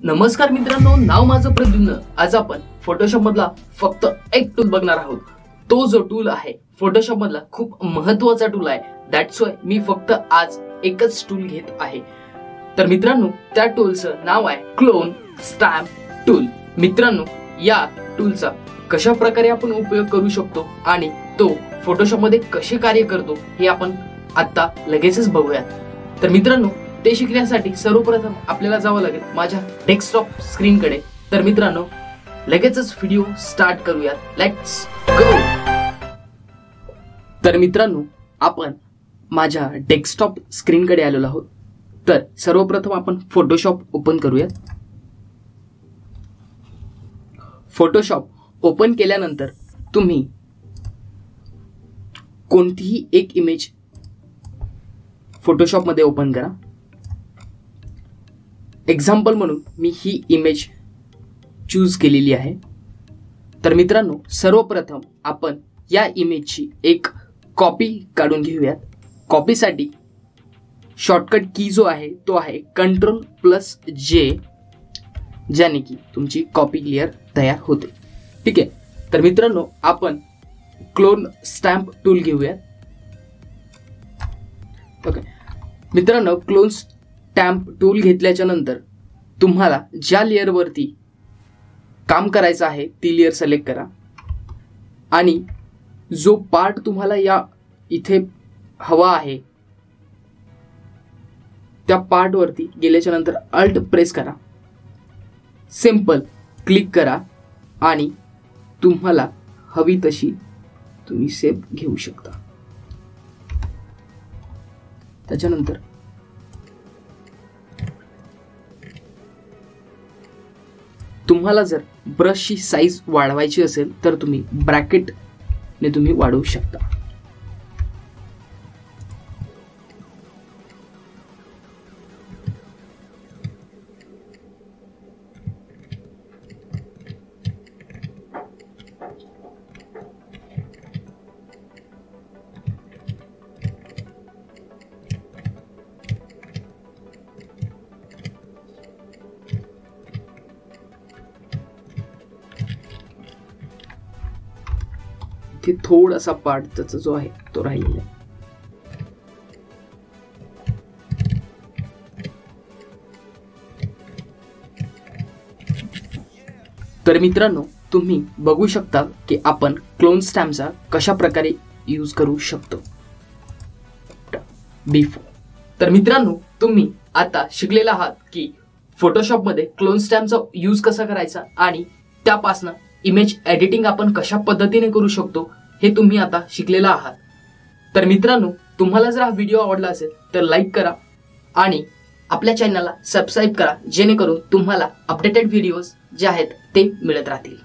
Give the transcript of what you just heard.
नमस्कार मित्रांनो, नाव माझं प्रद्युम्न। आज आपण फोटोशॉप मधला फक्त एक टूल बघणार आहोत। तो जो टूल आहे फोटोशॉप मधला खूप महत्त्वाचा टूल आहे। दॅट्स व्हाय मी फक्त आज एकच टूल घेत आहे। तर मित्रांनो, त्या टूलचं नाव आहे क्लोन स्टॅम्प टूल। मित्रांनो, या टूलचा कशा प्रकारे आपण उपयोग करू शकतो आणि तो फोटोशॉप मध्ये कसे कार्य करतो हे आपण आता लगेचच बघूयात। तर मित्रांनो, ते शिकण्यासाठी सर्वप्रथम आपल्याला जावं लागेल माझ्या डेस्कटॉप स्क्रीन कडे। तर मित्रांनो, लगेचच व्हिडिओ स्टार्ट करूयात। Let's go. तर मित्रांनो, आपण माझ्या डेस्कटॉप स्क्रीन कडे आलेलो आहोत। तर सर्वप्रथम आपण फोटोशॉप ओपन करूयात। फोटोशॉप ओपन केल्यानंतर तुम्ही कोणतीही एक इमेज फोटोशॉप मध्ये ओपन करा। एग्जाम्पल म्हणून मी ही इमेज चूज केलेली आहे। तर मित्रांनो, सर्वप्रथम आपण या इमेजची एक कॉपी काढून घेऊयात। कॉपीसाठी शॉर्टकट की जो आहे तो आहे Ctrl+J, ज्याने की तुमची कॉपी क्लिअर तयार होते। ठीक आहे। तर मित्रांनो, आपण क्लोन स्टॅम्प टूल घेऊयात। ओके मित्रांनो, क्लोन स्टॅम्प टूल घेतल्याच्या नंतर तुम्हाला ज्या लेयर वरती काम करायचं आहे ती लेयर सिलेक्ट करा आणि जो पार्ट तुम्हाला या इथे हवा आहे त्या पार्ट वरती गेल्याच्या नंतर अल्ट प्रेस करा, सिंपल क्लिक करा आणि तुम्हाला हवी तशी तुम्ही शेप घेऊ शकता। त्याच्यानंतर तुम्हाला जर ब्रशची साईज वाढवायची असेल तर तुम्ही ब्रॅकेटने तुम्ही वाढवू शकता। इथे थोडासा पार्ट त्याचा जो आहे तो राहिलेला आहे। तर मित्रांनो, तुम्ही बघू शकता की आपण क्लोन स्टॅम्पचा कशा प्रकारे यूज करू शकतो बिफोर। तर मित्रांनो, तुम्ही आता शिकलेला आहात की फोटोशॉप मध्ये क्लोन स्टॅम्पचा यूज कसा करायचा आणि त्यापासून इमेज एडिटिंग आपण कशा पद्धतीने करू शकतो हे तुम्ही आता शिकलेला आहात। तर मित्रांनो, तुम्हाला जर हा व्हिडिओ आवडला असेल तर लाईक करा आणि आपल्या चॅनलला सबस्क्राईब करा, जेणेकरून तुम्हाला अपडेटेड व्हिडिओज जे आहेत ते मिळत राहतील।